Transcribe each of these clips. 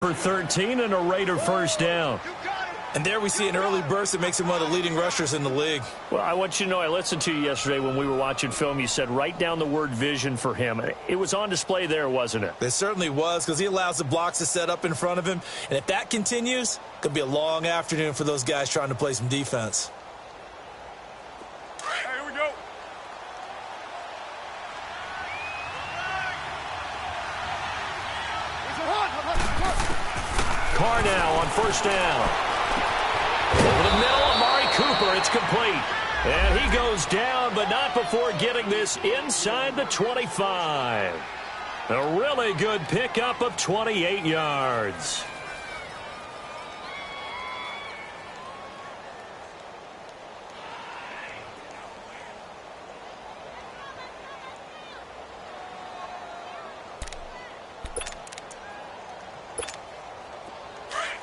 For 13 and a Raider first down. And there we see an early burst that makes him one of the leading rushers in the league. Well, I want you to know, I listened to you yesterday when we were watching film. You said write down the word vision for him. It was on display there, wasn't it? It certainly was, because he allows the blocks to set up in front of him. And if that continues, it could be a long afternoon for those guys trying to play some defense. Here we go. Carr now on first down. Over the middle, Amari Cooper. It's complete. And he goes down, but not before getting this inside the 25. A really good pickup of 28 yards.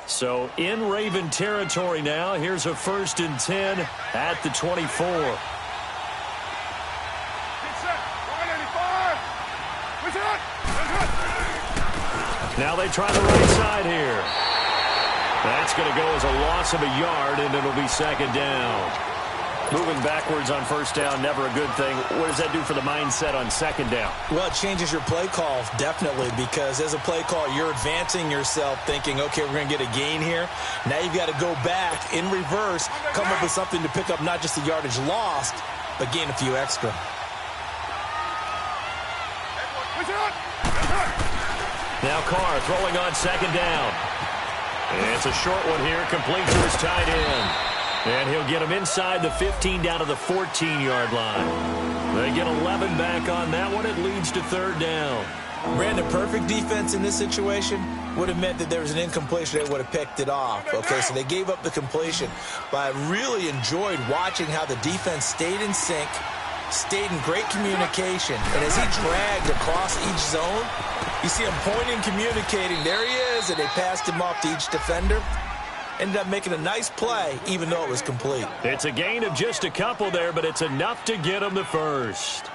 So in Raven territory now. Here's a 1st and 10 at the 24. Now they try the right side here. That's going to go as a loss of a yard, and it'll be 2nd down. Moving backwards on first down, never a good thing. What does that do for the mindset on 2nd down? Well, it changes your play call, definitely, because as a play call, you're advancing yourself thinking, okay, we're going to get a gain here. Now you've got to go back in reverse, come up with something to pick up not just the yardage lost, but gain a few extra. Now Carr throwing on 2nd down. And it's a short one here, complete to his tight end. And he'll get him inside the 15 down to the 14-yard line. They get 11 back on that one. It leads to 3rd down. Brandon, perfect defense in this situation would have meant that there was an incompletion. They would have picked it off. Okay, so they gave up the completion. But I really enjoyed watching how the defense stayed in sync, stayed in great communication. And as he dragged across each zone, you see him pointing, communicating. There he is, and they passed him off to each defender. Ended up making a nice play, even though it was complete. It's a gain of just a couple there, but it's enough to get him the first.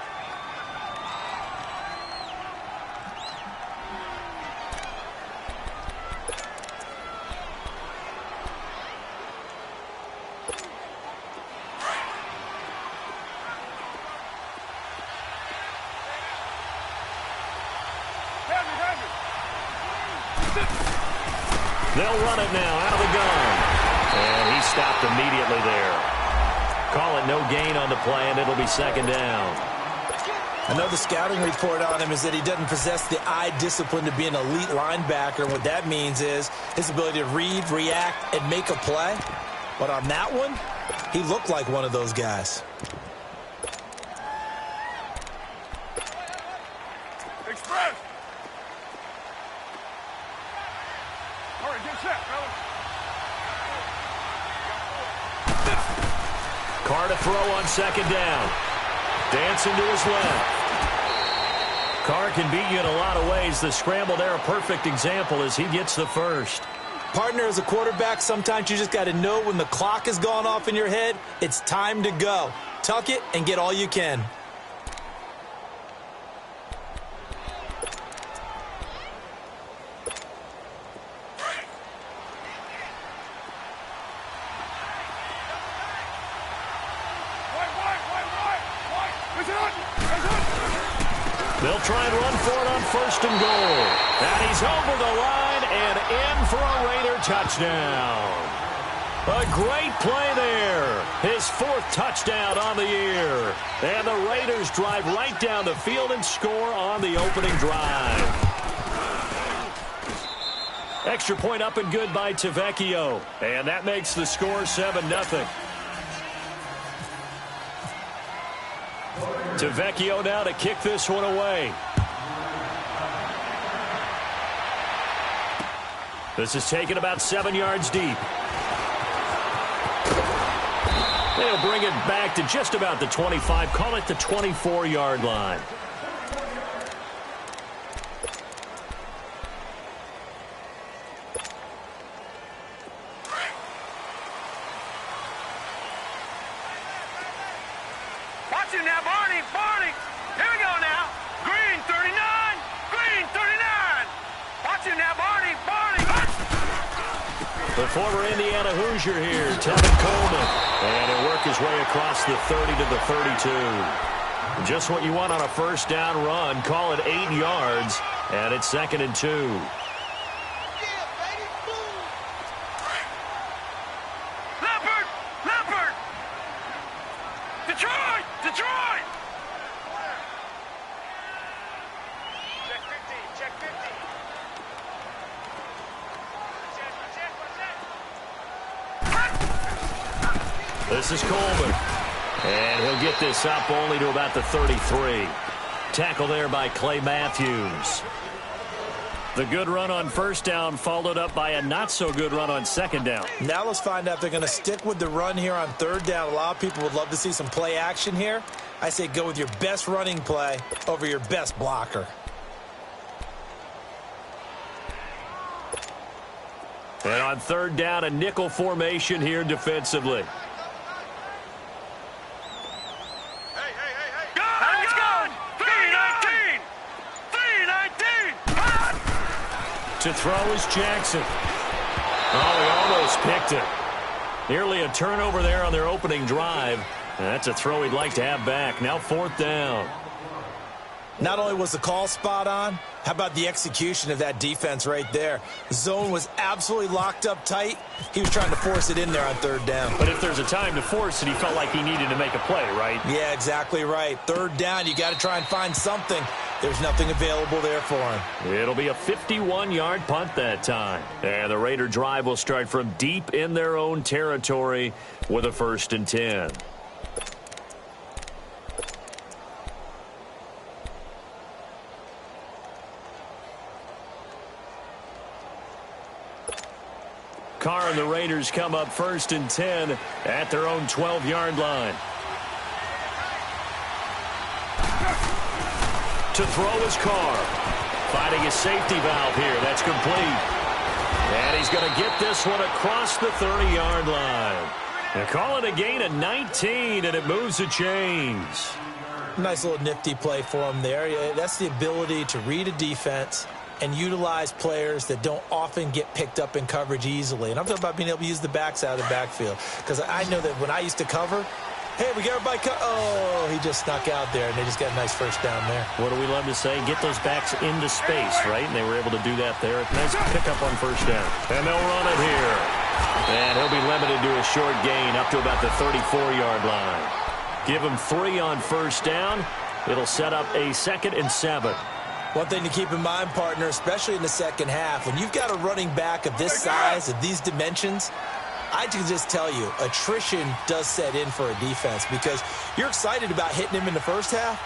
They'll run it now out of the gun. And he stopped immediately there. Call it no gain on the play, and it'll be 2nd down. I know the scouting report on him is that he doesn't possess the eye discipline to be an elite linebacker. What that means is his ability to read, react, and make a play. But on that one, he looked like one of those guys. Express. All right, get set, fellas. Carr to throw on 2nd down. Dancing to his left. Carr can beat you in a lot of ways. The scramble there, a perfect example as he gets the first. Partner, as a quarterback, sometimes you just got to know when the clock has gone off in your head, it's time to go. Tuck it and get all you can. They'll try and run for it on 1st and goal. And he's over the line and in for a Raider touchdown. A great play there. His 4th touchdown on the year. And the Raiders drive right down the field and score on the opening drive. Extra point up and good by Tavecchio. And that makes the score 7-0. Tavecchio now to kick this one away. This is taken about 7 yards deep. They'll bring it back to just about the 25. Call it the 24-yard line. Watch it now, Barney. Here we go now. Green 39. Watch it now, Barney. The former Indiana Hoosier here, Tevin Coleman. And he'll work his way across the 30 to the 32. Just what you want on a first down run. Call it 8 yards, and it's 2nd and 2. Detroit! Detroit! Check 50. Check 50. This is Coleman. And he'll get this up only to about the 33. Tackle there by Clay Matthews. The good run on first down followed up by a not-so-good run on second down. Now let's find out if they're going to stick with the run here on third down. A lot of people would love to see some play action here. I say go with your best running play over your best blocker. And on third down, a nickel formation here defensively. To throw is Jackson. Oh, he almost picked it. Nearly a turnover there on their opening drive. And that's a throw he'd like to have back. Now 4th down. Not only was the call spot on, how about the execution of that defense right there? The zone was absolutely locked up tight. He was trying to force it in there on third down. But if there's a time to force it, he felt like he needed to make a play, right? Yeah, exactly right. Third down, you got to try and find something. There's nothing available there for him. It'll be a 51-yard punt that time. And the Raider drive will start from deep in their own territory with a 1st and 10. Carr and the Raiders come up 1st and 10 at their own 12-yard line. To throw is Carr. Finding a safety valve here. That's complete. And he's going to get this one across the 30-yard line. They call it a gain of 19, and it moves the chains. Nice little nifty play for him there. That's the ability to read a defense and utilize players that don't often get picked up in coverage easily. And I'm talking about being able to use the backs out of the backfield. Because I know that when I used to cover, hey, we got everybody oh, he just snuck out there, and they just got a nice first down there. What do we love to say? Get those backs into space, right? And they were able to do that there. Nice pickup on first down. And they'll run it here. And he'll be limited to a short gain up to about the 34-yard line. Give him 3 on first down. It'll set up a 2nd and 7. One thing to keep in mind, partner, especially in the second half, when you've got a running back of this size, of these dimensions, I can just tell you, attrition does set in for a defense because you're excited about hitting him in the first half.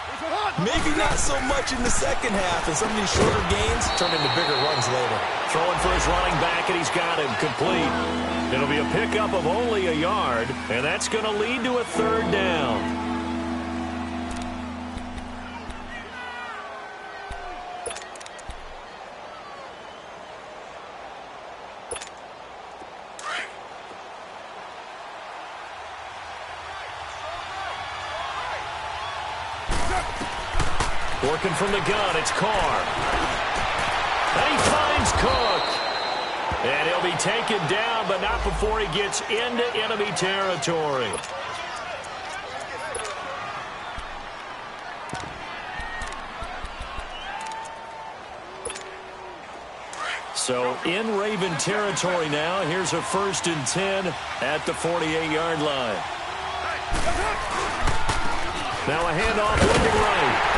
Maybe not so much in the second half, and some of these shorter gains turn into bigger runs later. Throwing for his running back, and he's got him complete. It'll be a pickup of only a yard, and that's going to lead to a 3rd down. Working from the gun, it's Carr. And he finds Cook. And he'll be taken down, but not before he gets into enemy territory. So in Raven territory now. Here's a 1st and 10 at the 48-yard line. Now a handoff looking right.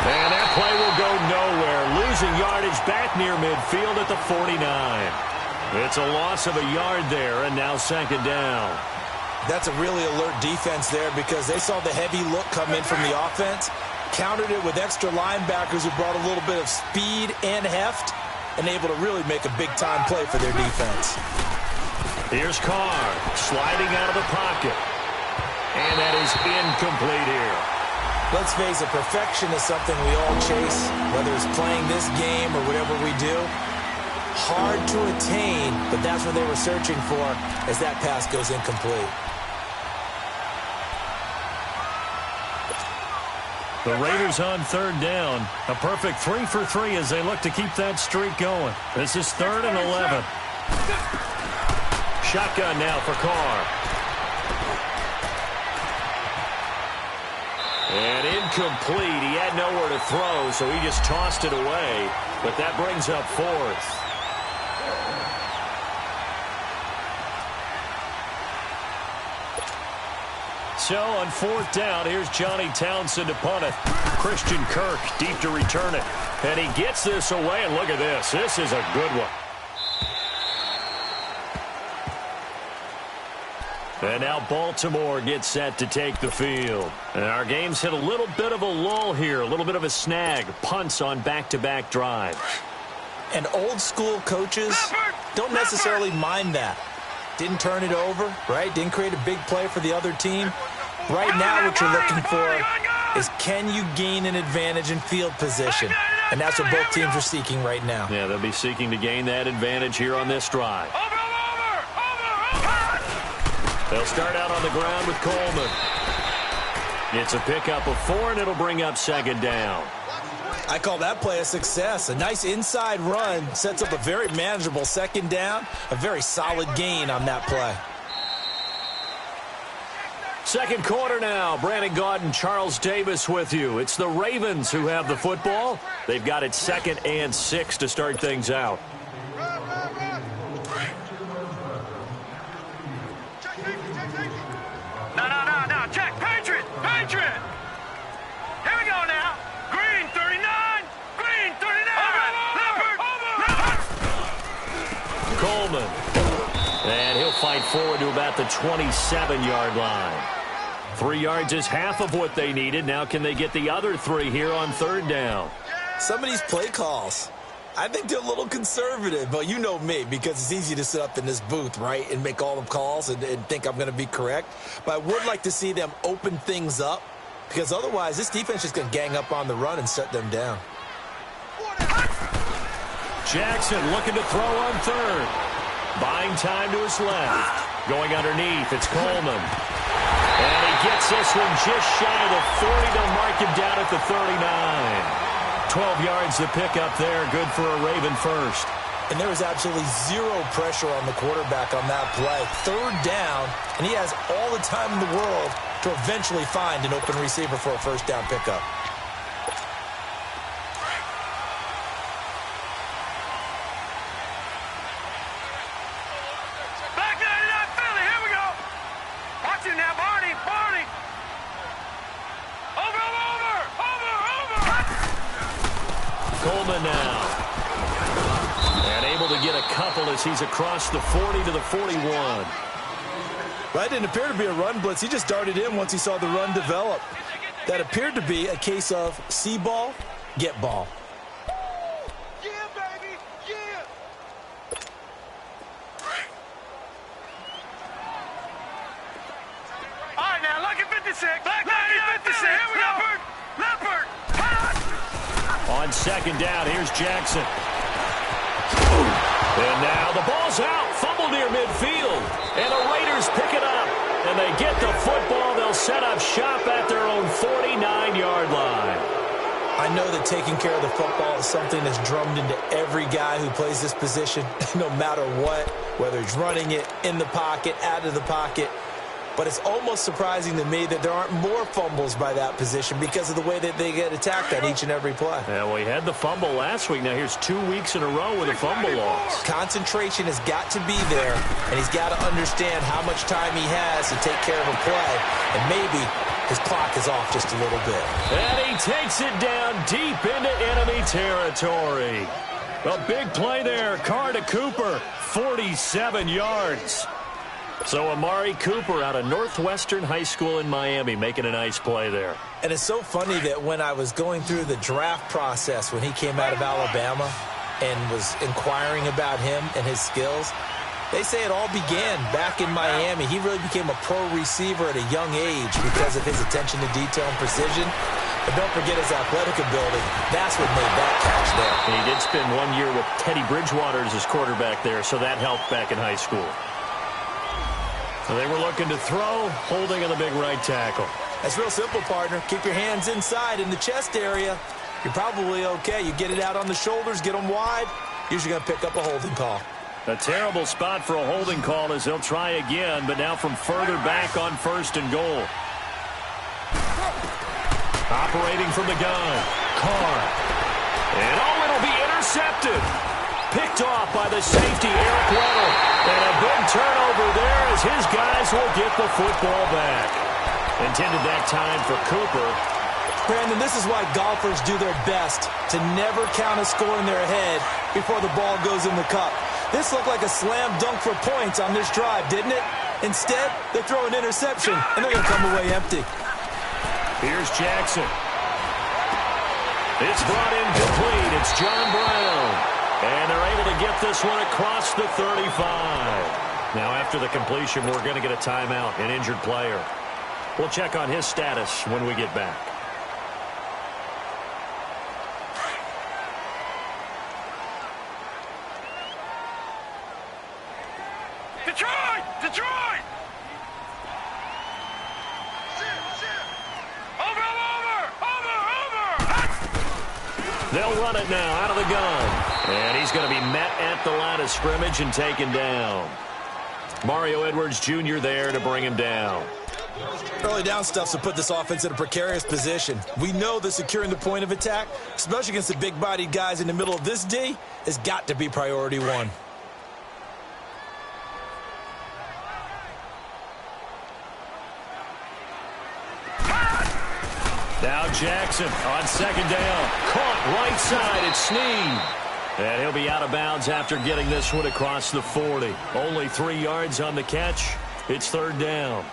And that play will go nowhere. Losing yardage back near midfield at the 49. It's a loss of a yard there, and now 2nd down. That's a really alert defense there because they saw the heavy look come in from the offense, countered it with extra linebackers who brought a little bit of speed and heft, and able to really make a big-time play for their defense. Here's Carr sliding out of the pocket. And that is incomplete here. Let's face it, perfection is something we all chase, whether it's playing this game or whatever we do. Hard to attain, but that's what they were searching for as that pass goes incomplete. The Raiders on 3rd down. A perfect 3 for 3 as they look to keep that streak going. This is 3rd and 11. shotgun now for Carr. And incomplete. He had nowhere to throw, so he just tossed it away. But that brings up fourth. So on fourth down, here's Johnny Townsend to punt it. Christian Kirk deep to return it. And he gets this away, and look at this. This is a good one. And now Baltimore gets set to take the field. And our game's hit a little bit of a lull here, a little bit of a snag. Punts on back-to-back drives. And old-school coaches don't necessarily mind that. Didn't turn it over, right? Didn't create a big play for the other team. Right now what you're looking for is, can you gain an advantage in field position? And that's what both teams are seeking right now. Yeah, they'll be seeking to gain that advantage here on this drive. They'll start out on the ground with Coleman. It's a pickup of 4, and it'll bring up second down. I call that play a success. A nice inside run sets up a very manageable second down. A very solid gain on that play. Second quarter now. Brandon Gaudin, Charles Davis with you. It's the Ravens who have the football. They've got it 2nd and 6 to start things out. No. Check. Patriot. Here we go now. Green 39. Green 39. Coleman. And he'll fight forward to about the 27-yard line. 3 yards is half of what they needed. Now can they get the other 3 here on third down? Some of these play calls, I think they're a little conservative, but you know me, because it's easy to sit up in this booth, right, and make all the calls and think I'm going to be correct. But I would like to see them open things up, because otherwise this defense is going to gang up on the run and shut them down. Jackson looking to throw on third. Buying time to his left. Going underneath, it's Coleman. And he gets this one just shy of the 40 to mark him down at the 39. 12 yards to pick up there. Good for a Raven first. And there was absolutely zero pressure on the quarterback on that play. Third down, and he has all the time in the world to eventually find an open receiver for a first down pickup. Back 99 Philly. Here we go. Watch it now, Barney. Over. Coleman now. And able to get a couple as he's across the 40 to the 41. That didn't appear to be a run blitz. He just darted in once he saw the run develop. That appeared to be a case of see ball, get ball. Yeah, baby. Yeah. All right, now, lucky 56. Lucky 56. Here we go. Leopard. On second down, here's Jackson. And now the ball's out. Fumble near midfield. And the Raiders pick it up. And they get the football. They'll set up shop at their own 49-yard line. I know that taking care of the football is something that's drummed into every guy who plays this position, no matter what, whether he's running it, in the pocket, out of the pocket. But it's almost surprising to me that there aren't more fumbles by that position because of the way that they get attacked on each and every play. Yeah, well, he had the fumble last week. Now here's 2 weeks in a row with a fumble loss. Concentration has got to be there, and he's got to understand how much time he has to take care of a play. And maybe his clock is off just a little bit. And he takes it down deep into enemy territory. A big play there. Carr to Cooper, 47 yards. So Amari Cooper out of Northwestern High School in Miami making a nice play there. And it's so funny that when I was going through the draft process when he came out of Alabama and was inquiring about him and his skills, they say it all began back in Miami. He really became a pro receiver at a young age because of his attention to detail and precision. But don't forget his athletic ability. That's what made that catch there. And he did spend 1 year with Teddy Bridgewater as his quarterback there, so that helped back in high school. So they were looking to throw, holding on the big right tackle. That's real simple, partner. Keep your hands inside in the chest area. You're probably okay. You get it out on the shoulders, get them wide. Usually going to pick up a holding call. A terrible spot for a holding call as they'll try again, but now from further back on 1st and goal. Operating from the gun, Carr. And it'll be intercepted. Picked off by the safety, Eric Weddle. And a big turnover there as his guys will get the football back. Intended that time for Cooper. Brandon, this is why golfers do their best to never count a score in their head before the ball goes in the cup. This looked like a slam dunk for points on this drive, didn't it? Instead, they throw an interception, and they're going to come away empty. Here's Jackson. It's brought in complete. It's John Brown. And they're able to get this one across the 35. Now, after the completion, we're going to get a timeout, an injured player. We'll check on his status when we get back. Detroit! Detroit! Over! They'll run it now out of the gun. And he's going to be met at the line of scrimmage and taken down. Mario Edwards Jr. there to bring him down. Early down stuff to put this offense in a precarious position. We know that securing the point of attack, especially against the big-bodied guys in the middle of this D, has got to be priority one. Now Jackson on 2nd down. Caught right side. It's Snead. And he'll be out of bounds after getting this one across the 40. Only 3 yards on the catch. It's 3rd down.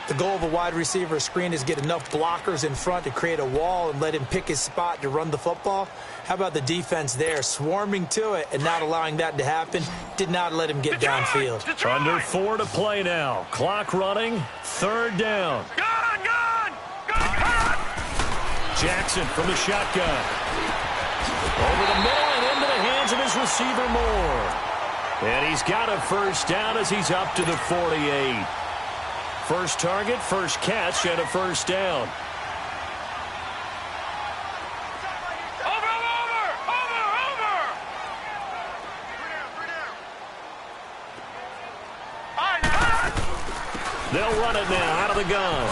The goal of a wide receiver screen is get enough blockers in front to create a wall and let him pick his spot to run the football. How about the defense there, swarming to it and not allowing that to happen? Did not let him get downfield. Under 4 to play now. Clock running. 3rd down. Jackson from the shotgun. Over the middle and into the hands of his receiver Moore. And he's got a 1st down as he's up to the 48. First target, first catch, and a 1st down. They'll run it now out of the gun.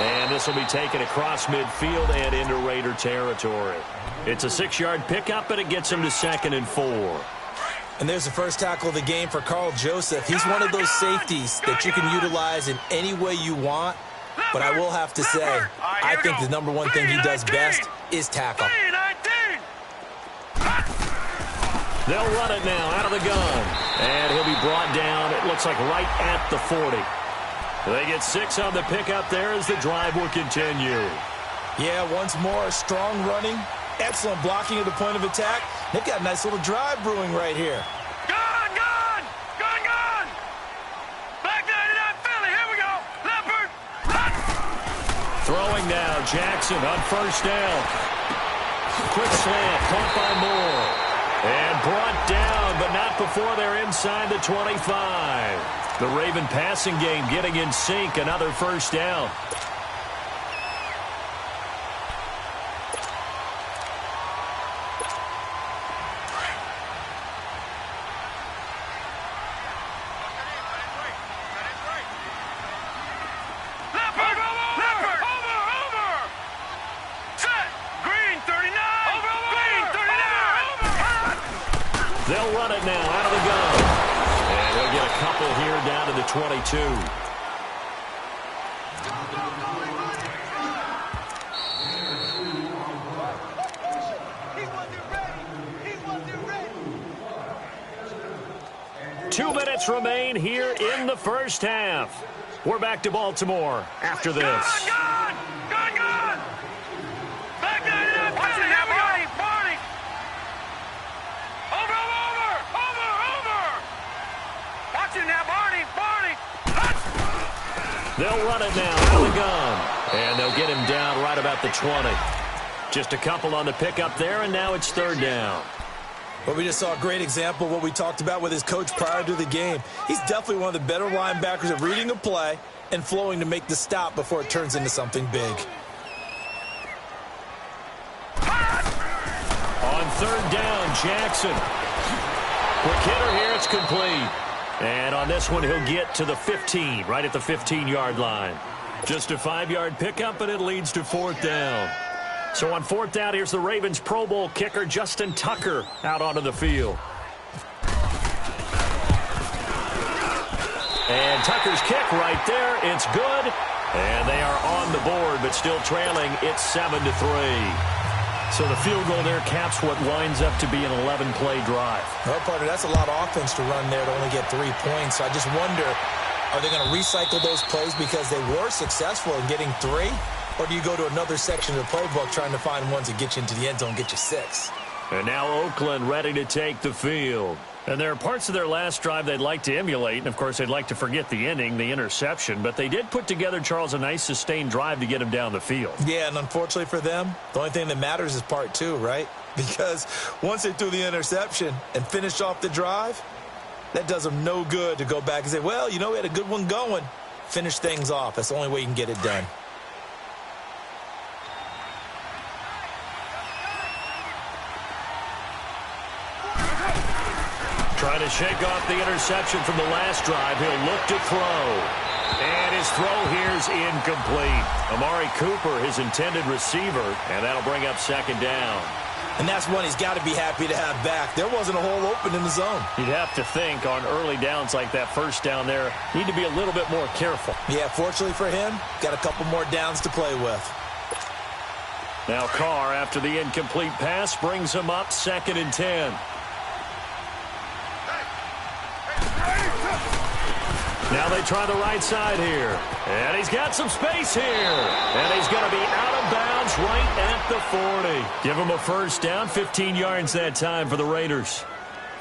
And this will be taken across midfield and into Raider territory. It's a 6-yard pickup, and it gets him to 2nd and 4. And there's the first tackle of the game for Carl Joseph. He's one of those safeties that you can utilize in any way you want. But I will have to say, I think the number one thing he does best is tackle. They'll run it now out of the gun. And he'll be brought down, it looks like right at the 40. They get 6 on the pickup there as the drive will continue. Yeah, once more, strong running, excellent blocking at the point of attack. They've got a nice little drive brewing right here. Gone! Back 99 Philly, here we go. Leopard! Throwing now, Jackson on 1st down. Quick slant, caught by Moore. And brought down, but not before they're inside the 25. The Raven passing game getting in sync, another 1st down. They'll run it now out of the gun. And they'll get a couple here down to the 22. Two minutes remain here in the first half. We're back to Baltimore after this. Gone! Back 99 Philly, here we go. Barney! Over! Watch it now, Barney! They'll run it now out of the gun. And they'll get him down right about the 20. Just a couple on the pickup there, and now it's 3rd down. Well, we just saw a great example of what we talked about with his coach prior to the game. He's definitely one of the better linebackers at reading a play and flowing to make the stop before it turns into something big. On 3rd down, Jackson. Quick hitter here. It's complete. And on this one, he'll get to the 15, right at the 15-yard line. Just a 5-yard pickup, and it leads to 4th down. So on 4th down, here's the Ravens Pro Bowl kicker, Justin Tucker, out onto the field. And Tucker's kick right there. It's good. And they are on the board, but still trailing. It's 7-3. So the field goal there caps what winds up to be an 11-play drive. Well, partner, that's a lot of offense to run there to only get 3 points. So I just wonder, are they going to recycle those plays because they were successful in getting 3? Or do you go to another section of the playbook trying to find ones that get you into the end zone, get you 6? And now Oakland ready to take the field. And there are parts of their last drive they'd like to emulate. And, of course, they'd like to forget the ending, the interception. But they did put together, Charles, a nice sustained drive to get him down the field. Yeah, and unfortunately for them, the only thing that matters is part 2, right? Because once they threw the interception and finished off the drive, that does them no good to go back and say, well, you know, we had a good one going. Finish things off. That's the only way you can get it done. Trying to shake off the interception from the last drive. He'll look to throw. And his throw here's incomplete. Amari Cooper, his intended receiver, and that'll bring up 2nd down. And that's one he's got to be happy to have back. There wasn't a hole open in the zone. You'd have to think on early downs like that, 1st down there, need to be a little bit more careful. Yeah, fortunately for him, got a couple more downs to play with. Now Carr, after the incomplete pass, brings him up 2nd and 10. Now they try the right side here. And he's got some space here. And he's going to be out of bounds right at the 40. Give him a 1st down, 15 yards that time for the Raiders.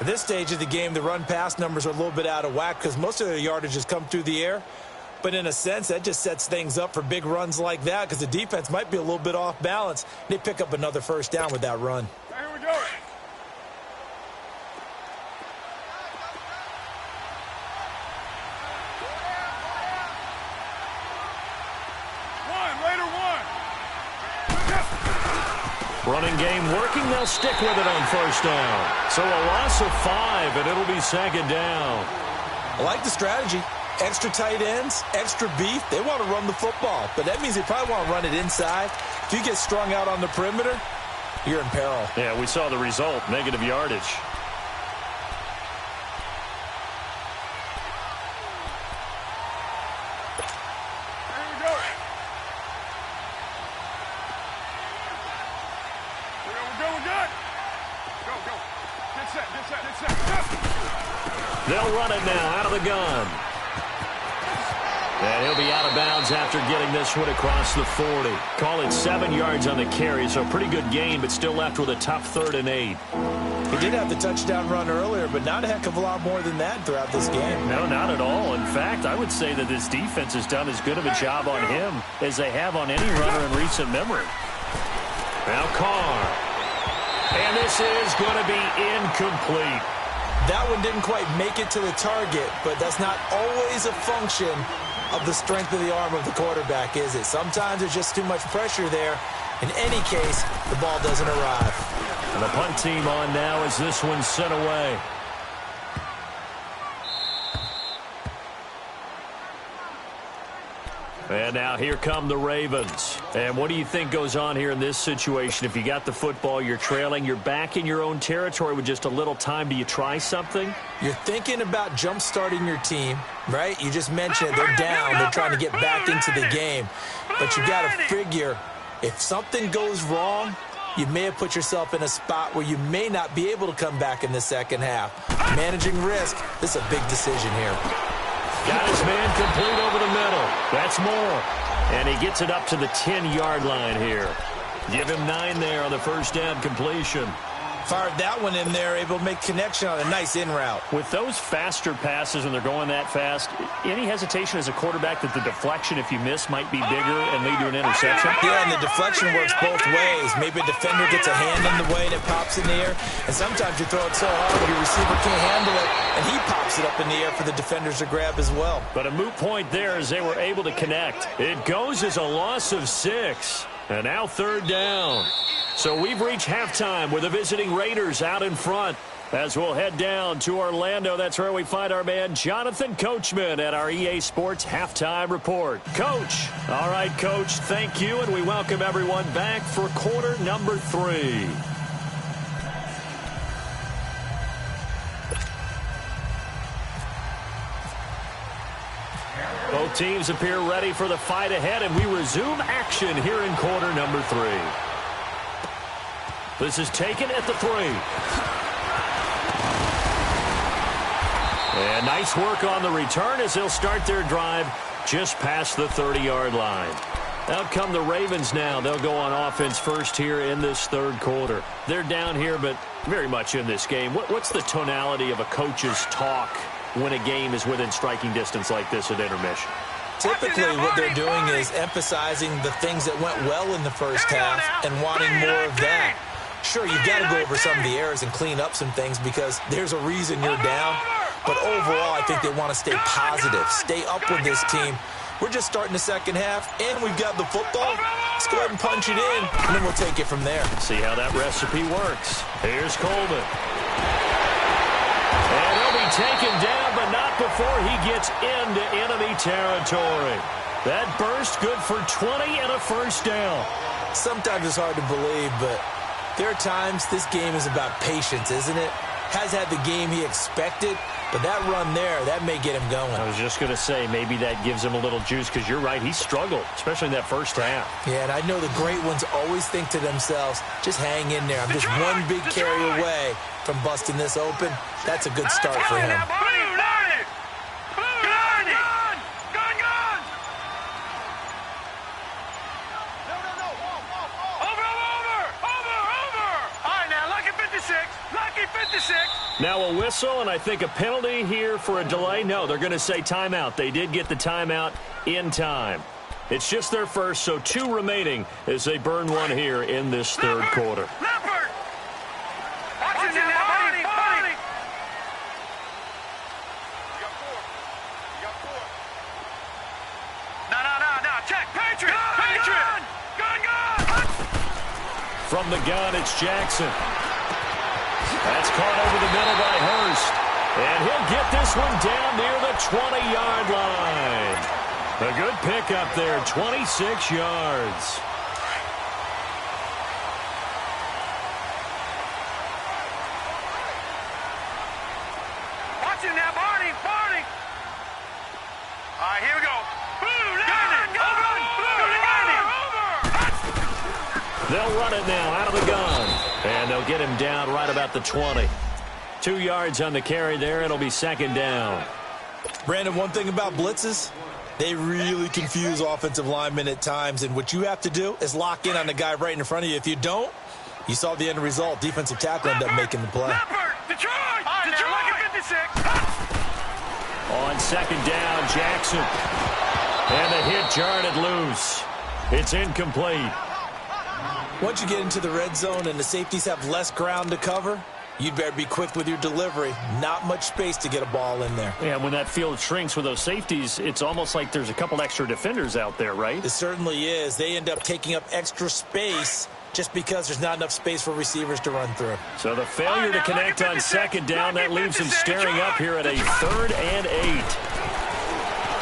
At this stage of the game, the run-pass numbers are a little bit out of whack because most of their yardage has come through the air. But in a sense, that just sets things up for big runs like that because the defense might be a little bit off balance. They pick up another 1st down with that run. Here we go. Running game working. They'll stick with it on 1st down. So a loss of 5, and it'll be 2nd down. I like the strategy. Extra tight ends, extra beef. They want to run the football, but that means they probably want to run it inside. If you get strung out on the perimeter, you're in peril. Yeah, we saw the result, negative yardage. They'll run it now out of the gun. And he'll be out of bounds after getting this one across the 40. Call it 7 yards on the carry, so a pretty good gain, but still left with a tough 3rd and 8. He did have the touchdown run earlier, but not a heck of a lot more than that throughout this game. No, not at all. In fact, I would say that this defense has done as good of a job on him as they have on any runner in recent memory. Now Carr. And this is going to be incomplete. That one didn't quite make it to the target, but that's not always a function of the strength of the arm of the quarterback, is it? Sometimes there's just too much pressure there. In any case, the ball doesn't arrive. And the punt team on now as this one's sent away. And now here come the Ravens. And what do you think goes on here in this situation? If you got the football, you're trailing, you're back in your own territory with just a little time. Do you try something? You're thinking about jump-starting your team, right? You just mentioned it. They're down. They're trying to get back into the game. But you got to figure if something goes wrong, you may have put yourself in a spot where you may not be able to come back in the 2nd half. Managing risk, this is a big decision here. Got his man complete over the middle. That's more. And he gets it up to the 10-yard line here. Give him 9 there on the 1st down completion. Fired that one in there, able to make connection on a nice in route. With those faster passes when they're going that fast, any hesitation as a quarterback that the deflection, if you miss, might be bigger and lead to an interception? Yeah, and the deflection works both ways. Maybe a defender gets a hand in the way and it pops in the air. And sometimes you throw it so hard your receiver can't handle it, and he pops it up in the air for the defenders to grab as well. But a moot point there as they were able to connect. It goes as a loss of 6. And now 3rd down. So we've reached halftime with the visiting Raiders out in front. As we'll head down to Orlando, that's where we find our man Jonathan Coachman at our EA Sports Halftime Report. Coach. All right, Coach, thank you, and we welcome everyone back for quarter number 3. Both teams appear ready for the fight ahead, and we resume action here in quarter number 3. This is taken at the 3. And nice work on the return as they'll start their drive just past the 30-yard line. Out come the Ravens now. They'll go on offense first here in this third quarter. They're down here, but very much in this game. What's the tonality of a coach's talk when a game is within striking distance like this at intermission? Typically, what they're doing is emphasizing the things that went well in the first half and wanting more of that. Sure, you've got to go over some of the errors and clean up some things because there's a reason you're down. But overall, I think they want to stay positive, stay up with this team. We're just starting the second half, and we've got the football. Let's go ahead and punch it in, and then we'll take it from there. See how that recipe works. Here's Coleman. And he'll be taken down, but not before he gets into enemy territory. That burst good for 20 and a first down. Sometimes it's hard to believe, but there are times this game is about patience, isn't it? Has had the game he expected, but that run there, that may get him going. I was just going to say, maybe that gives him a little juice because you're right, he struggled, especially in that first half. Yeah, and I know the great ones always think to themselves, just hang in there. I'm just one big carry away from busting this open. That's a good start for him. Now a whistle, and I think a penalty here for a delay. No, they're going to say timeout. They did get the timeout in time. It's just their first, so 2 remaining as they burn one here in this third quarter. From the gun, it's Jackson. That's caught over the middle by Hurst. And he'll get this one down near the 20-yard line. A good pickup there, 26 yards. Watch him now, Barney. All right, here we go. They'll run it now out of the gun. And they'll get him down right about the 20. 2 yards on the carry there. It'll be second down. Brandon, one thing about blitzes, they really confuse offensive linemen at times. And what you have to do is lock in on the guy right in front of you. If you don't, you saw the end result. Defensive tackle ended up making the play. On second down, Jackson. And the hit jarred it loose. It's incomplete. Once you get into the red zone and the safeties have less ground to cover, you'd better be quick with your delivery. Not much space to get a ball in there. Yeah, when that field shrinks with those safeties, it's almost like there's a couple extra defenders out there, right? It certainly is. They end up taking up extra space just because there's not enough space for receivers to run through. So the failure to connect on second down, that leaves them staring up here at a 3rd and 8.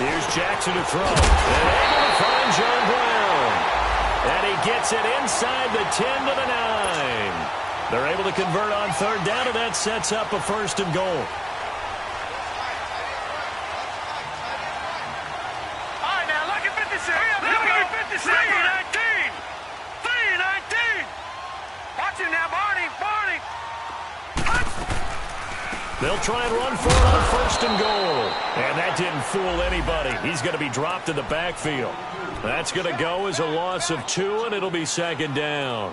Here's Jackson to throw. And able to find John Brown. And he gets it inside the 10 to the 9. They're able to convert on 3rd down, and that sets up a 1st and goal. All right, now look at 56. Look at 56. 3-19. 3-19. Watch him now, Barney. They'll try and run for it on 1st and goal. And that didn't fool anybody. He's going to be dropped in the backfield. That's going to go as a loss of 2, and it'll be second down.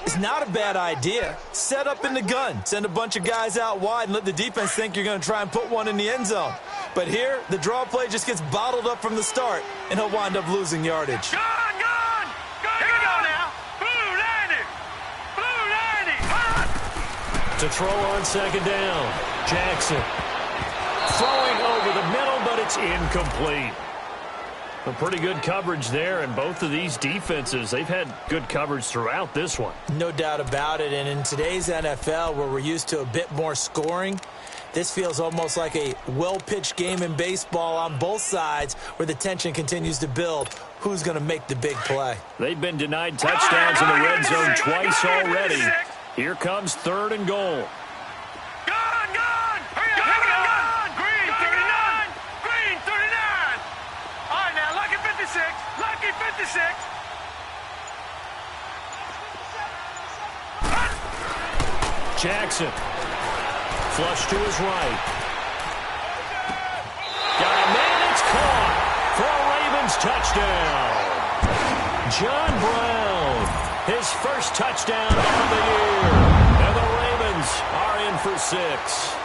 It's not a bad idea. Set up in the gun. Send a bunch of guys out wide and let the defense think you're going to try and put one in the end zone. But here, the draw play just gets bottled up from the start, and he'll wind up losing yardage. Gone. Here we go now. Blue 90. To throw on second down, Jackson. Throwing over the middle, but it's incomplete. A pretty good coverage there, and both of these defenses, they've had good coverage throughout this one. No doubt about it, and in today's NFL, where we're used to a bit more scoring, this feels almost like a well-pitched game in baseball on both sides where the tension continues to build. Who's going to make the big play? They've been denied touchdowns in the red zone twice already. Here comes 3rd and goal. Lucky 56. Jackson. Flush to his right. Got a man, it's caught for a Ravens touchdown. John Brown, his first touchdown of the year. And the Ravens are in for 6.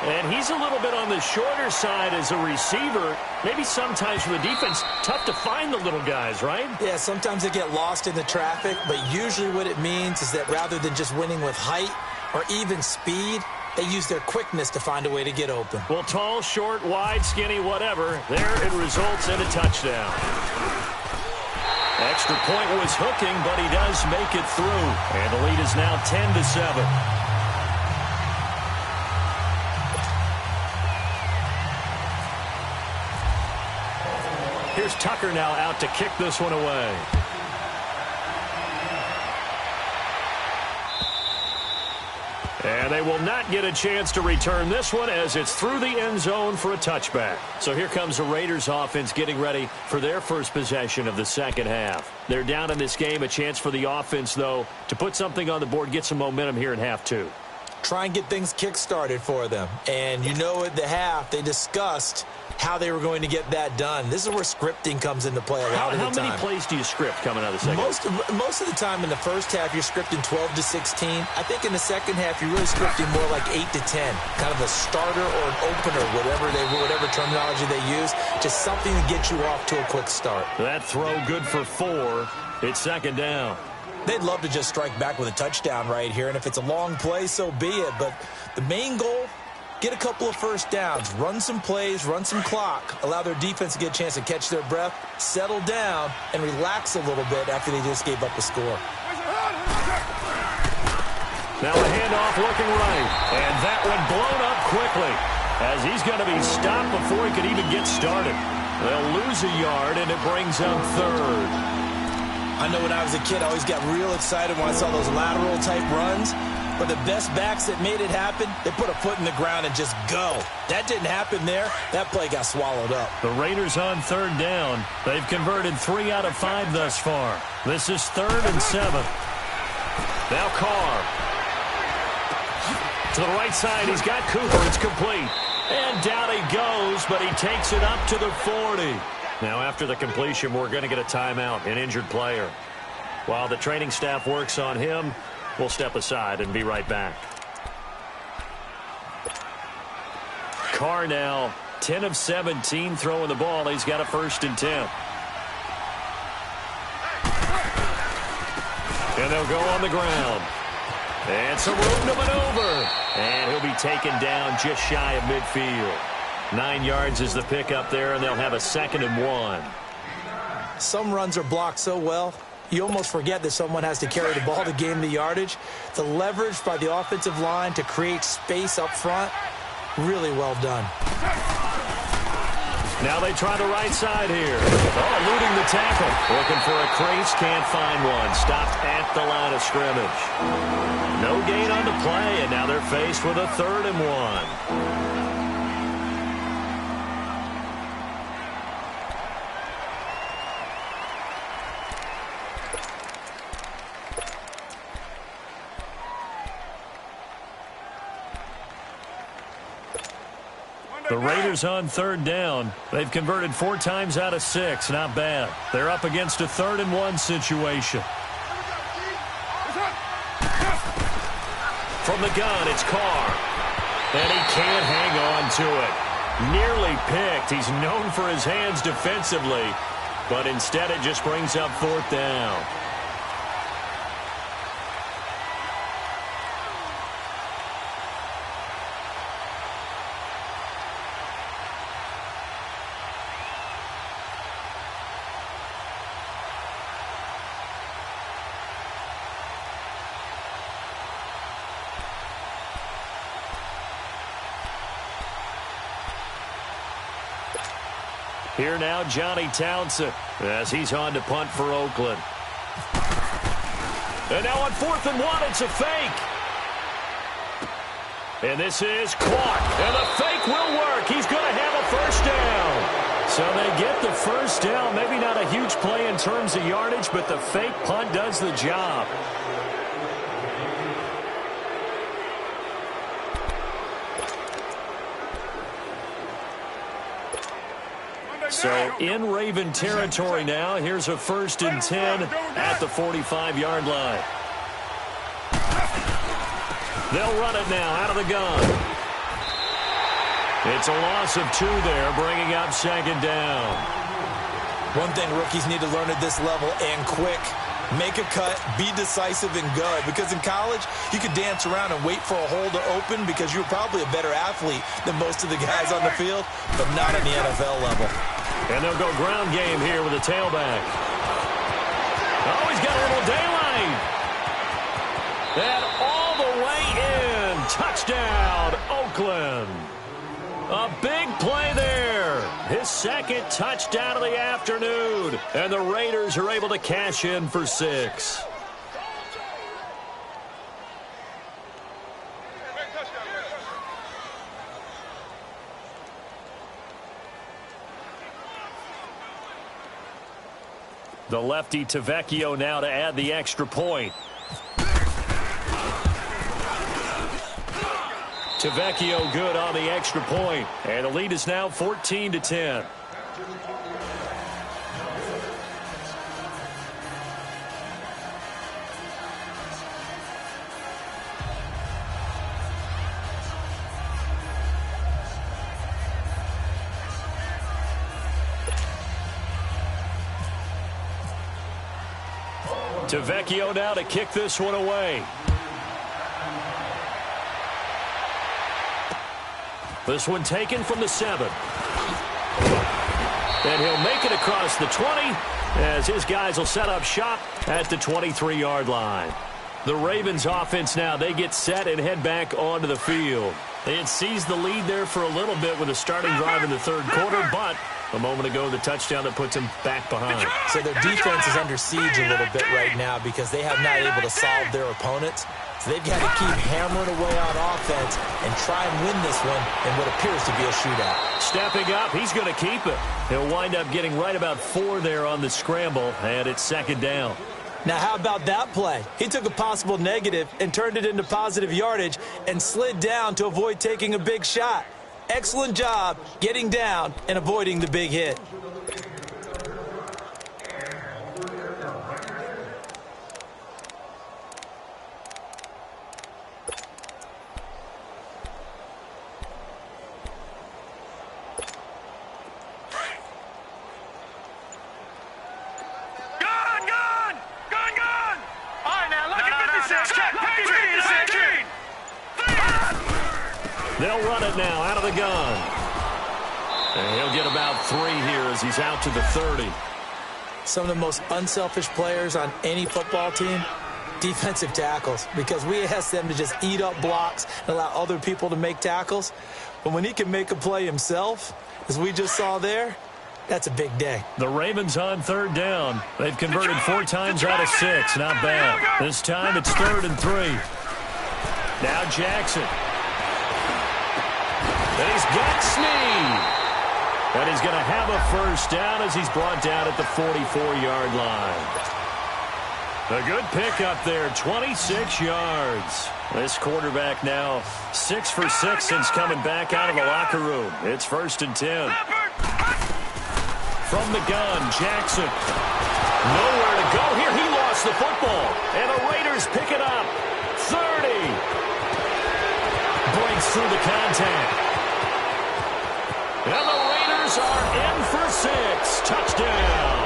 And he's a little bit on the shorter side as a receiver. Maybe sometimes for the defense, tough to find the little guys, right? Yeah, sometimes they get lost in the traffic, but usually what it means is that rather than just winning with height or even speed, they use their quickness to find a way to get open. Well, tall, short, wide, skinny, whatever, there it results in a touchdown. Extra point was hooking, but he does make it through. And the lead is now 10-7. Here's Tucker now out to kick this one away. And they will not get a chance to return this one as it's through the end zone for a touchback. So here comes the Raiders offense getting ready for their first possession of the second half. They're down in this game. A chance for the offense, though, to put something on the board, get some momentum here in half 2. Try and get things kick-started for them. And you know at the half, they discussed how they were going to get that done. This is where scripting comes into play a lot of the time. How many plays do you script coming out of the second half? Most of the time in the first half, you're scripting 12 to 16. I think in the second half, you're really scripting more like 8 to 10. Kind of a starter or an opener, whatever terminology they use. Just something to get you off to a quick start. That throw good for 4. It's second down. They'd love to just strike back with a touchdown right here, and if it's a long play, so be it. But the main goal, get a couple of first downs, run some plays, run some clock, allow their defense to get a chance to catch their breath, settle down, and relax a little bit after they just gave up a score. Now a handoff looking right, and that one blown up quickly as he's going to be stopped before he could even get started. They'll lose a yard, and it brings up 3rd. I know when I was a kid, I always got real excited when I saw those lateral-type runs. But the best backs that made it happen, they put a foot in the ground and just go. That didn't happen there. That play got swallowed up. The Raiders on 3rd down. They've converted 3 out of 5 thus far. This is 3rd and 7. Now Carr. To the right side, he's got Cooper. It's complete. And down he goes, but he takes it up to the 40. Now, after the completion, we're going to get a timeout, an injured player. While the training staff works on him, we'll step aside and be right back. Carr now, 10 of 17 throwing the ball. He's got a 1st and 10. And they'll go on the ground. And some room to maneuver. And he'll be taken down just shy of midfield. 9 yards is the pickup there, and they'll have a 2nd and 1. Some runs are blocked so well, you almost forget that someone has to carry the ball to gain the yardage. The leverage by the offensive line to create space up front, really well done. Now they try the right side here. Oh, eluding the tackle. Looking for a crease, can't find one. Stopped at the line of scrimmage. No gain on the play, and now they're faced with a 3rd and 1. The Raiders on 3rd down. They've converted 4 times out of 6. Not bad. They're up against a 3rd and 1 situation. From the gun, it's Carr. And he can't hang on to it. Nearly picked. He's known for his hands defensively. But instead it just brings up 4th down. Here now, Johnny Townsend, as he's on to punt for Oakland. And now on 4th and 1, it's a fake. And this is caught. And the fake will work. He's going to have a first down. So they get the first down. Maybe not a huge play in terms of yardage, but the fake punt does the job. So in Raven territory now. Here's a 1st and 10 at the 45-yard line. They'll run it now out of the gun. It's a loss of 2 there, bringing up 2nd down. One thing rookies need to learn at this level, and quick. Make a cut, be decisive, and go. Because in college, you could dance around and wait for a hole to open because you're probably a better athlete than most of the guys on the field, but not on the NFL level. And they'll go ground game here with a tailback. Oh, he's got a little daylight. And all the way in. Touchdown, Oakland. A big play there. His 2nd touchdown of the afternoon. And the Raiders are able to cash in for 6. The lefty Tavecchio now to add the extra point. Tavecchio good on the extra point. And the lead is now 14-10. Tavecchio now to kick this one away. This one taken from the 7. And he'll make it across the 20 as his guys will set up shop at the 23-yard line. The Ravens offense now, they get set and head back onto the field. They had seized the lead there for a little bit with a starting drive in the 3rd quarter, but a moment ago, the touchdown that puts them back behind. So their defense is under siege a little bit right now because they have not able to solve their opponents. So they've got to keep hammering away on offense and try and win this one in what appears to be a shootout. Stepping up, he's going to keep it. He'll wind up getting right about 4 there on the scramble, and it's 2nd down. Now, how about that play? He took a possible negative and turned it into positive yardage and slid down to avoid taking a big shot. Excellent job getting down and avoiding the big hit. They'll run it now out of the gun. And he'll get about 3 here as he's out to the 30. Some of the most unselfish players on any football team, defensive tackles, because we ask them to just eat up blocks and allow other people to make tackles. But when he can make a play himself, as we just saw there, that's a big day. The Ravens on 3rd down. They've converted 4 times out of 6. Not bad. This time it's 3rd and 3. Now Jackson. And he's got Snead. And he's going to have a first down as he's brought down at the 44-yard line. A good pickup there, 26 yards. This quarterback now 6 for 6 since coming back out of the locker room. It's 1st and 10. From the gun, Jackson. Nowhere to go here. He lost the football. And the Raiders pick it up. 30. Breaks through the contact. And the Raiders are in for 6. Touchdown.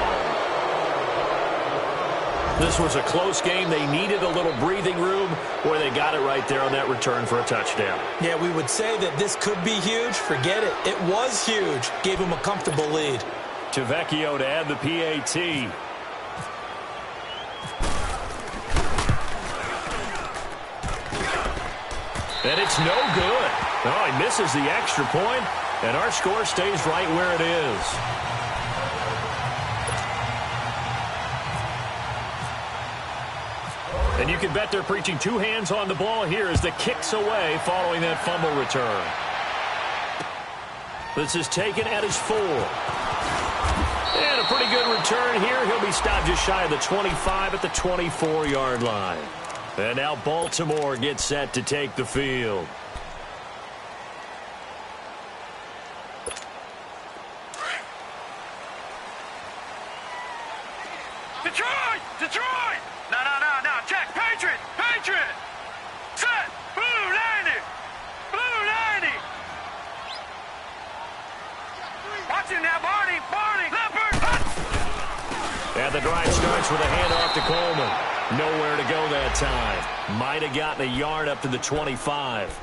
This was a close game. They needed a little breathing room where they got it right there on that return for a touchdown. Yeah, we would say that this could be huge. Forget it. It was huge. Gave him a comfortable lead. Tavecchio to add the PAT. And it's no good. Oh, he misses the extra point, and our score stays right where it is. And you can bet they're preaching two hands on the ball here as the kick's away following that fumble return. This is taken at his 4. And a pretty good return here. He'll be stopped just shy of the 25 at the 24-yard line. And now Baltimore gets set to take the field. Detroit! Detroit! No. Check. Patriot! Patriot! Set! Blue 90! Blue 90! Watch him now, Barney! Barney! Leopard! And the drive starts with a handoff to Coleman. Nowhere to go that time. Might have gotten a yard up to the 25.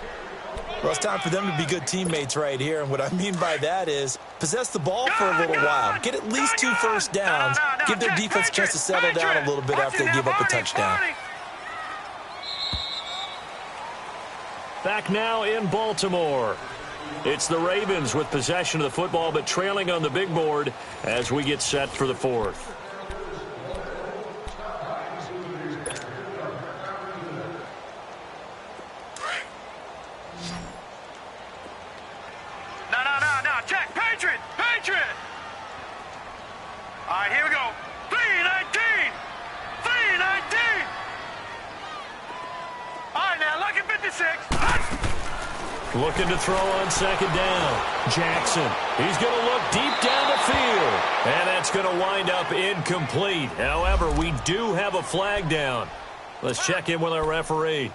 Well, it's time for them to be good teammates right here. And what I mean by that is possess the ball for a little while. Get at least 2 first downs. Give their defense a chance to settle down a little bit after they give up a touchdown. Back now in Baltimore. It's the Ravens with possession of the football, but trailing on the big board as we get set for the 4th. No. Check. Patriot! Patriot! All right, here we go. 3-19! 3-19! All right, now, lucky 56. Looking to throw on second down. Jackson. He's going to look deep down the field. And that's going to wind up incomplete. However, we do have a flag down. Let's check in with our referee.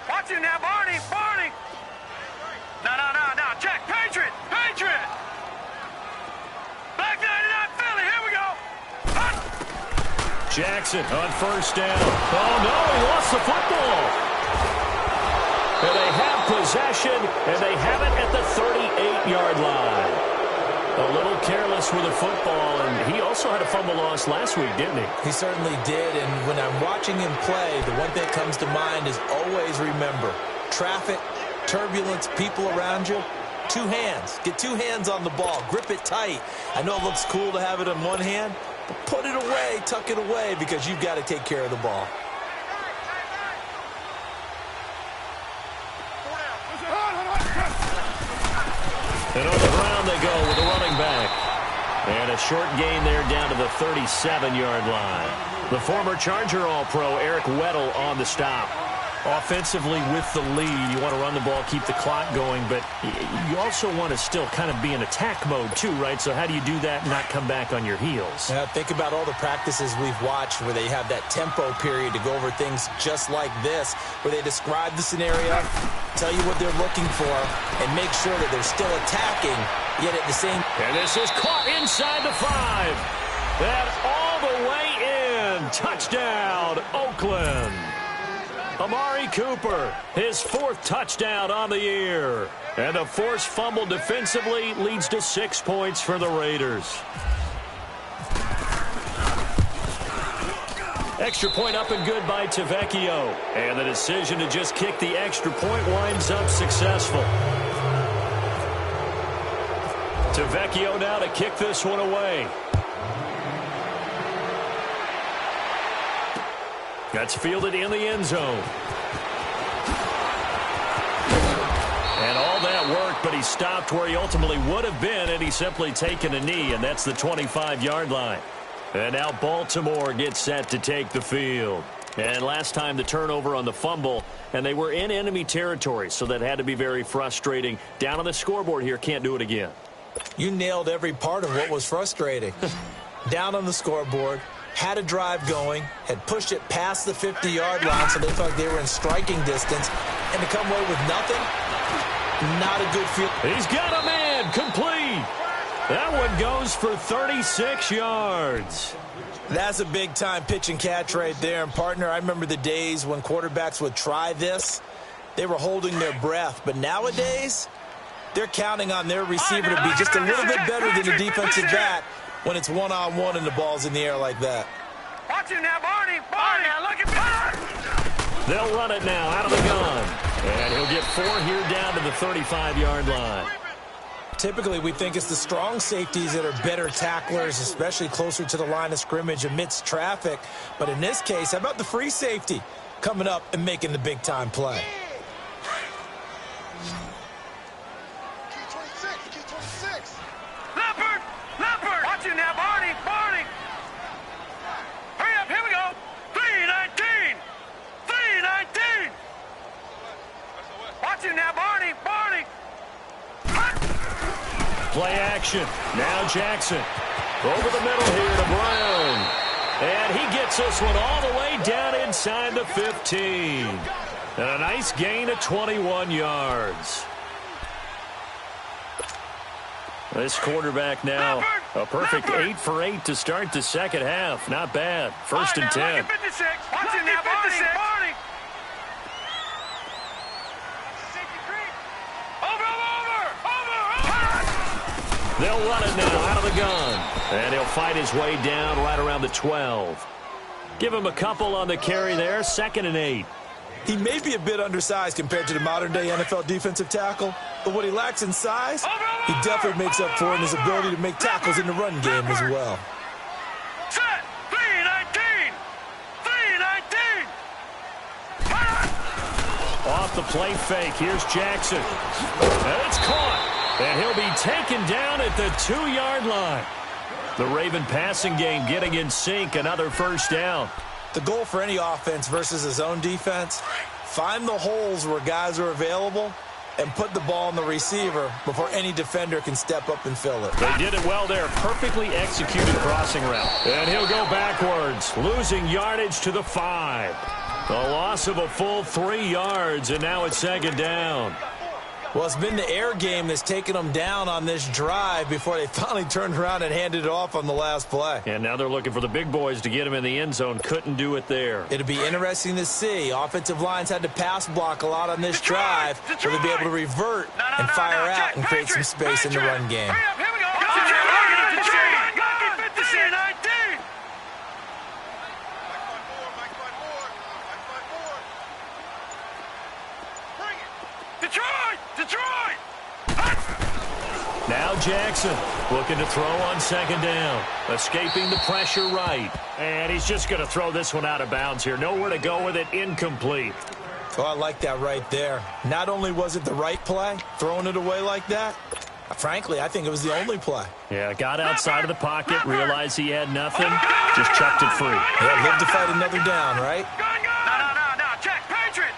Watch him now, Barney! Barney! No. Check. Patriot! Patriot! Back 99 Philly. Here we go. Jackson on first down. Oh, no, he lost the football. And they have possession, and they have it at the 38-yard line. A little careless with the football, and he also had a fumble loss last week, didn't he? He certainly did, and when I'm watching him play, the one thing that comes to mind is always remember, traffic, turbulence, people around you, 2 hands. Get 2 hands on the ball. Grip it tight. I know it looks cool to have it in one hand, but put it away, tuck it away, because you've got to take care of the ball. And on the ground they go with the running back. And a short gain there down to the 37-yard line. The former Charger All-Pro Eric Weddle on the stop. Offensively with the lead, you want to run the ball, keep the clock going, but you also want to still kind of be in attack mode too, right? So how do you do that and not come back on your heels? Think about all the practices we've watched where they have that tempo period to go over things just like this, where they describe the scenario, tell you what they're looking for, and make sure that they're still attacking, yet at the same... And this is caught inside the 5. And all the way in. Touchdown, Oakland. Amari Cooper, his 4th touchdown on the year. And a forced fumble defensively leads to 6 points for the Raiders. Extra point up and good by Tavecchio. And the decision to just kick the extra point winds up successful. Tavecchio now to kick this one away. That's fielded in the end zone. And all that work, but he stopped where he ultimately would have been, and he's simply taken a knee, and that's the 25-yard line. And now Baltimore gets set to take the field. And last time the turnover on the fumble, and they were in enemy territory, so that had to be very frustrating. Down on the scoreboard here, can't do it again. You nailed every part of what was frustrating. Down on the scoreboard, had a drive going, had pushed it past the 50-yard line so they felt like they were in striking distance, and to come away with nothing, not a good feel. He's got a man, complete. That one goes for 36 yards. That's a big-time pitch and catch right there. And, partner, I remember the days when quarterbacks would try this, they were holding their breath. But nowadays, they're counting on their receiver to be just a little bit better than the defensive back when it's one-on-one and the ball's in the air like that. Watch him now, Barney. Barney, now look at that. They'll run it now out of the gun. And he'll get 4 here down to the 35-yard line. Typically, we think it's the strong safeties that are better tacklers, especially closer to the line of scrimmage amidst traffic. But in this case, how about the free safety coming up and making the big-time play? Leopard! Leopard! Watch him now, Barney! Barney! Hurry up, here we go! 3-19! 3-19! Watch him now, Barney! Barney! Play action. Now Jackson. Over the middle here to Brown. And he gets this one all the way down inside the 15. And a nice gain of 21 yards. This quarterback now, a perfect 8 for 8 to start the second half. Not bad. First and 10. Watch him now, Barney! Barney! They'll run it now out of the gun. And he'll fight his way down right around the 12. Give him a couple on the carry there. 2nd and 8. He may be a bit undersized compared to the modern-day NFL defensive tackle, but what he lacks in size, he definitely makes up for in his ability to make tackles in the run game as well. Set! 3-19! 3-19! Off the play fake. Here's Jackson. And it's caught. And he'll be taken down at the 2-yard line. The Raven passing game getting in sync. Another first down. The goal for any offense versus his own defense, find the holes where guys are available and put the ball on the receiver before any defender can step up and fill it. They did it well there. Perfectly executed crossing route. And he'll go backwards, losing yardage to the 5. A loss of a full 3 yards, and now it's 2nd down. Well, it's been the air game that's taken them down on this drive before they finally turned around and handed it off on the last play. And now they're looking for the big boys to get him in the end zone. Couldn't do it there. It'll be interesting to see. Offensive lines had to pass block a lot on this drive, so they'll be able to revert and fire out and create some space in the run game. Hurry up, here we go! Detroit! Now Jackson looking to throw on 2nd down. Escaping the pressure right. And he's just going to throw this one out of bounds here. Nowhere to go with it. Incomplete. Oh, I like that right there. Not only was it the right play, throwing it away like that, frankly, I think it was the only play. Yeah, got outside of the pocket, realized he had nothing, just chucked it free. Yeah, live to fight another down, right? No, check, Patriot!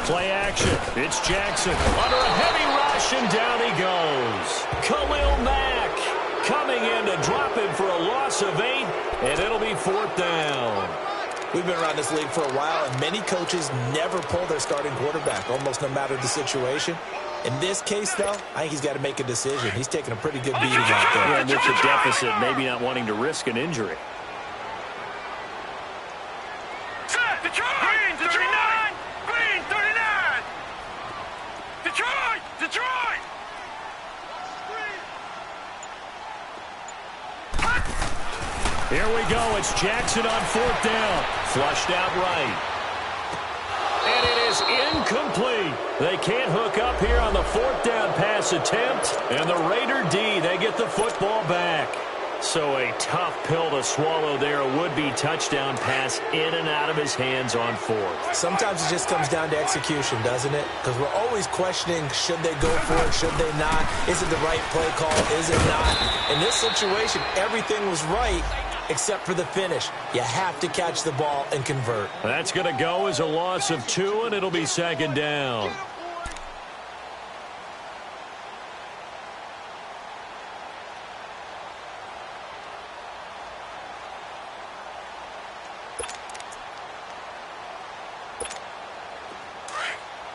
Play action. It's Jackson under a heavy rush, and down he goes. Khalil Mack coming in to drop him for a loss of 8, and it'll be 4th down. We've been around this league for a while, and many coaches never pull their starting quarterback, almost no matter the situation. In this case, though, I think he's got to make a decision. He's taking a pretty good beating out there. Yeah, and with the deficit, maybe not wanting to risk an injury. Set! Detroit! 39! Green, 39! Detroit! Here we go. It's Jackson on 4th down. Flushed out right. And it is incomplete. They can't hook up here on the 4th down pass attempt. And the Raider D, they get the football back. So a tough pill to swallow there. A would-be touchdown pass in and out of his hands on 4th. Sometimes it just comes down to execution, doesn't it? Because we're always questioning, should they go for it, should they not? Is it the right play call, is it not? In this situation, everything was right except for the finish. You have to catch the ball and convert. That's going to go as a loss of 2, and it'll be 2nd down.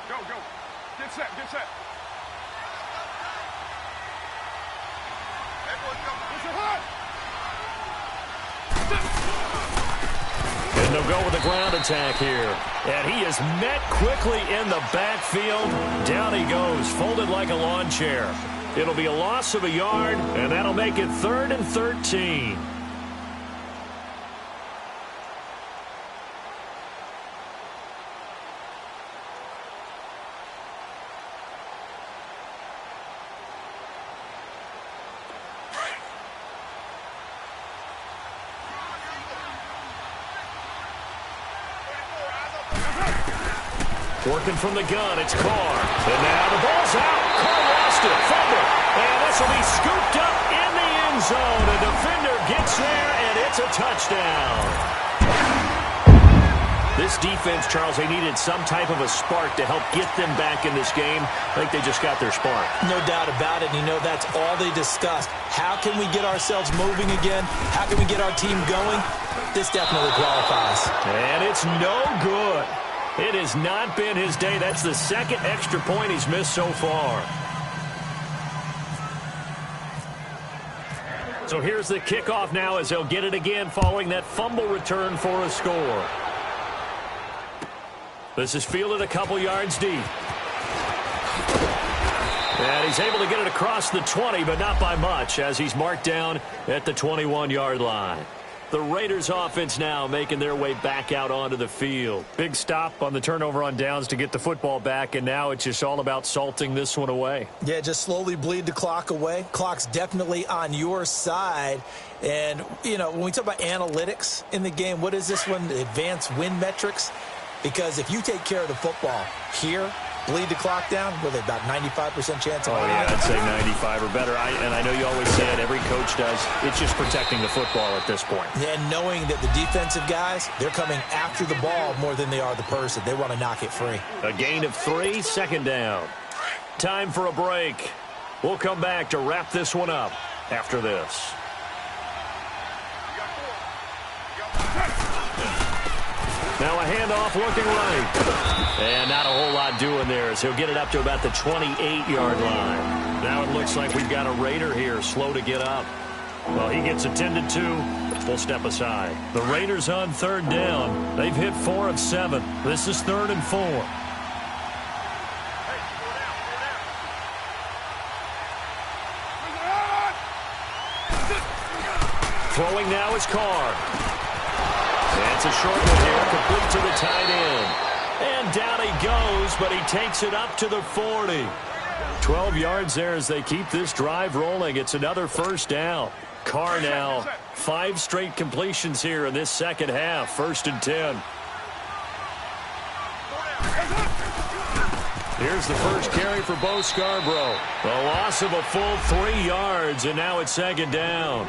Go. Get set. Everyone go. they'll go with the ground attack here. And he is met quickly in the backfield. Down he goes, folded like a lawn chair. It'll be a loss of a yard, and that'll make it 3rd and 13. Working from the gun, it's Carr. And now the ball's out. Carr lost it. Fumble. And this will be scooped up in the end zone. A defender gets there, and it's a touchdown. This defense, Charles, they needed some type of a spark to help get them back in this game. I think they just got their spark. No doubt about it. And, you know, that's all they discussed. How can we get ourselves moving again? How can we get our team going? This definitely qualifies. And it's no good. It has not been his day. That's the second extra point he's missed so far. So here's the kickoff now as they'll get it again following that fumble return for a score. This is fielded a couple yards deep. And he's able to get it across the 20, but not by much as he's marked down at the 21-yard line. The Raiders offense now making their way back out onto the field. Big stop on the turnover on downs to get the football back, and now it's just all about salting this one away. Yeah, just slowly bleed the clock away. Clock's definitely on your side. And, you know, when we talk about analytics in the game, what is this one? Advanced win metrics? Because if you take care of the football here, bleed the clock down, with about 95% chance of winning. Yeah, I'd say 95 or better. And I know you always say it, every coach does. It's just protecting the football at this point. And knowing that the defensive guys, they're coming after the ball more than they are the person. They want to knock it free. A gain of 3, second down. Time for a break. We'll come back to wrap this one up after this. Now a handoff looking right. And not a whole lot doing there as he'll get it up to about the 28-yard line. Now it looks like we've got a Raider here, slow to get up. Well, he gets attended to. We'll step aside. The Raiders on 3rd down. They've hit 4 of 7. This is 3rd and 4. Throwing now is Carr. It's a short one here, complete to the tight end. And down he goes, but he takes it up to the 40. 12 yards there as they keep this drive rolling. It's another first down. Carr now, 5 straight completions here in this second half. 1st and 10. Here's the first carry for Bo Scarborough. A loss of a full 3 yards, and now it's 2nd down.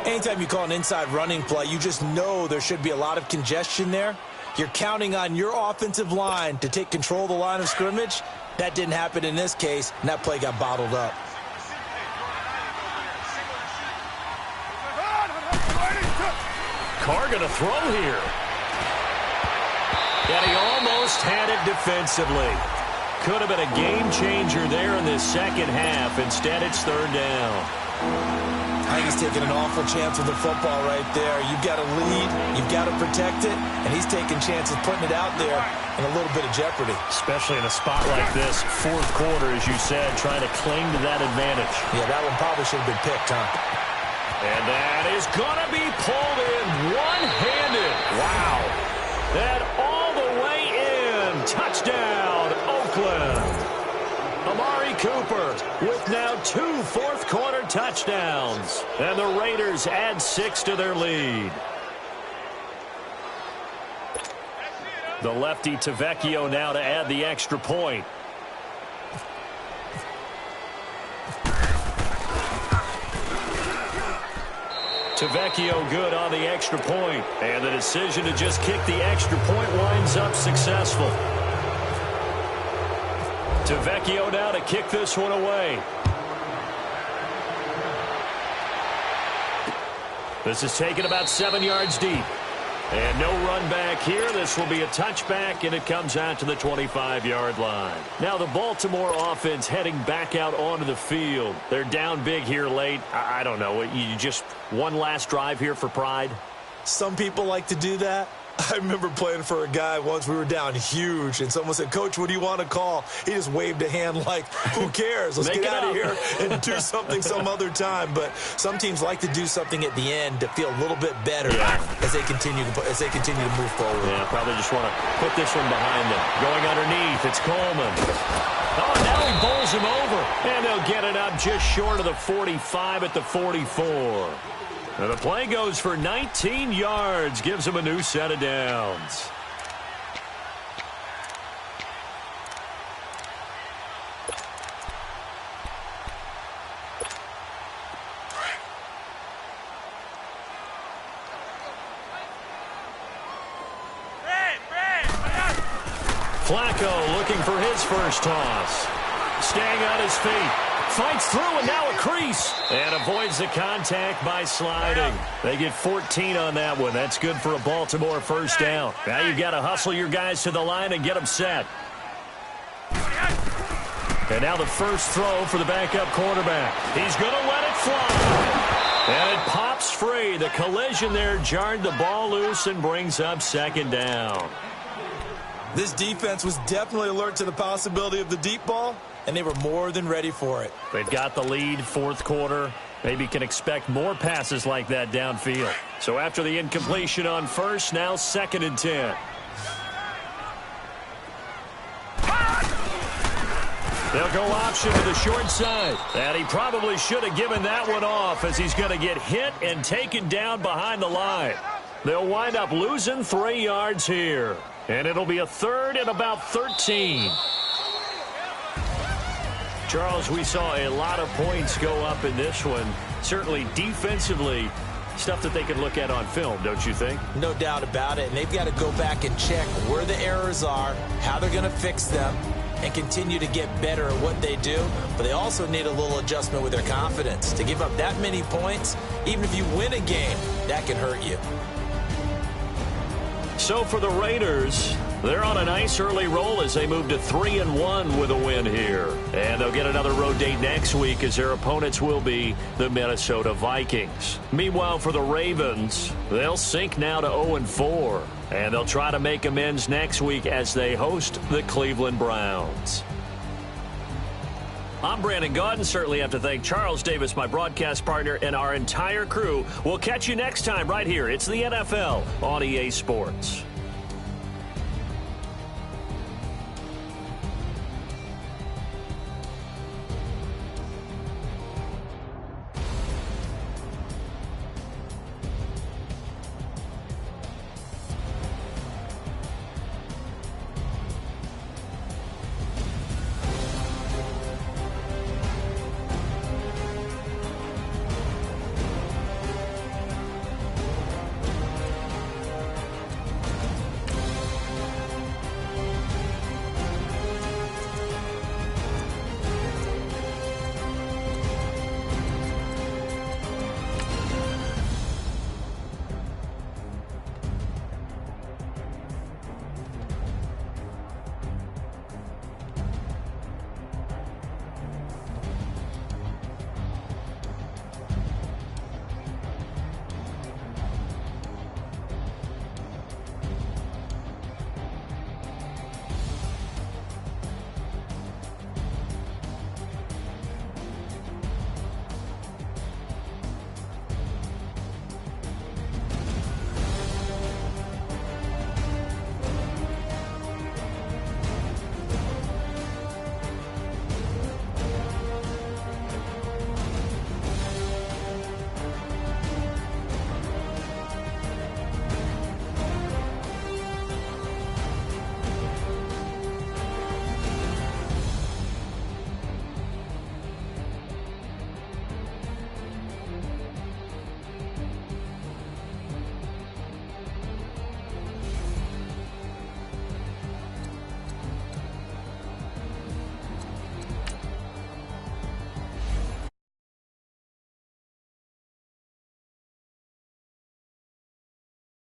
Anytime you call an inside running play, you just know there should be a lot of congestion there. You're counting on your offensive line to take control of the line of scrimmage. That didn't happen in this case, and that play got bottled up. Carr going to throw here. And he almost had it defensively. Could have been a game changer there in this second half. Instead, it's 3rd down. I think he's taking an awful chance with the football right there. You've got to lead, you've got to protect it, and he's taking chances putting it out there in a little bit of jeopardy. Especially in a spot like this, 4th quarter, as you said, trying to cling to that advantage. Yeah, that one probably should have been picked, huh? And that is going to be pulled in one-handed. Wow. And all the way in. Touchdown, Oakland. Amari Cooper with now 2 fourth-quarter touchdowns. And the Raiders add 6 to their lead. The lefty Tavecchio now to add the extra point. Tavecchio good on the extra point. And the decision to just kick the extra point winds up successful. Tavecchio now to kick this one away. This is taken about 7 yards deep. And no run back here. This will be a touchback, and it comes out to the 25-yard line. Now the Baltimore offense heading back out onto the field. They're down big here late. I don't know. You just one last drive here for pride? Some people like to do that. I remember playing for a guy once. We were down huge, and someone said, "Coach, what do you want to call?" He just waved a hand like, who cares? Let's get out of here and do something some other time. But some teams like to do something at the end to feel a little bit better as they continue to move forward. Yeah, probably just want to put this one behind them. Going underneath, it's Coleman. Oh, now he bowls him over, and they'll get it up just short of the 45 at the 44. Now the play goes for 19 yards, gives him a new set of downs. Flacco looking for his first toss. Staying on his feet. Fights through, and now a crease. And avoids the contact by sliding. They get 14 on that one. That's good for a Baltimore first down. Now you've got to hustle your guys to the line and get them set. And now the first throw for the backup quarterback. He's going to let it fly. And it pops free. The collision there jarred the ball loose and brings up second down. This defense was definitely alert to the possibility of the deep ball, and they were more than ready for it. They've got the lead, fourth quarter. Maybe can expect more passes like that downfield. So after the incompletion on first, now 2nd and 10. They'll go option to the short side. And he probably should have given that one off as he's going to get hit and taken down behind the line. They'll wind up losing 3 yards here. And it'll be a 3rd and about 13. Charles, we saw a lot of points go up in this one. Certainly defensively, stuff that they can look at on film, don't you think? No doubt about it. And they've got to go back and check where the errors are, how they're going to fix them, and continue to get better at what they do. But they also need a little adjustment with their confidence. To give up that many points, even if you win a game, that can hurt you. So for the Raiders, they're on a nice early roll as they move to 3-1 with a win here. And they'll get another road date next week as their opponents will be the Minnesota Vikings. Meanwhile, for the Ravens, they'll sink now to 0-4. And they'll try to make amends next week as they host the Cleveland Browns. I'm Brandon Gaudin. Certainly have to thank Charles Davis, my broadcast partner, and our entire crew. We'll catch you next time right here. It's the NFL on EA Sports.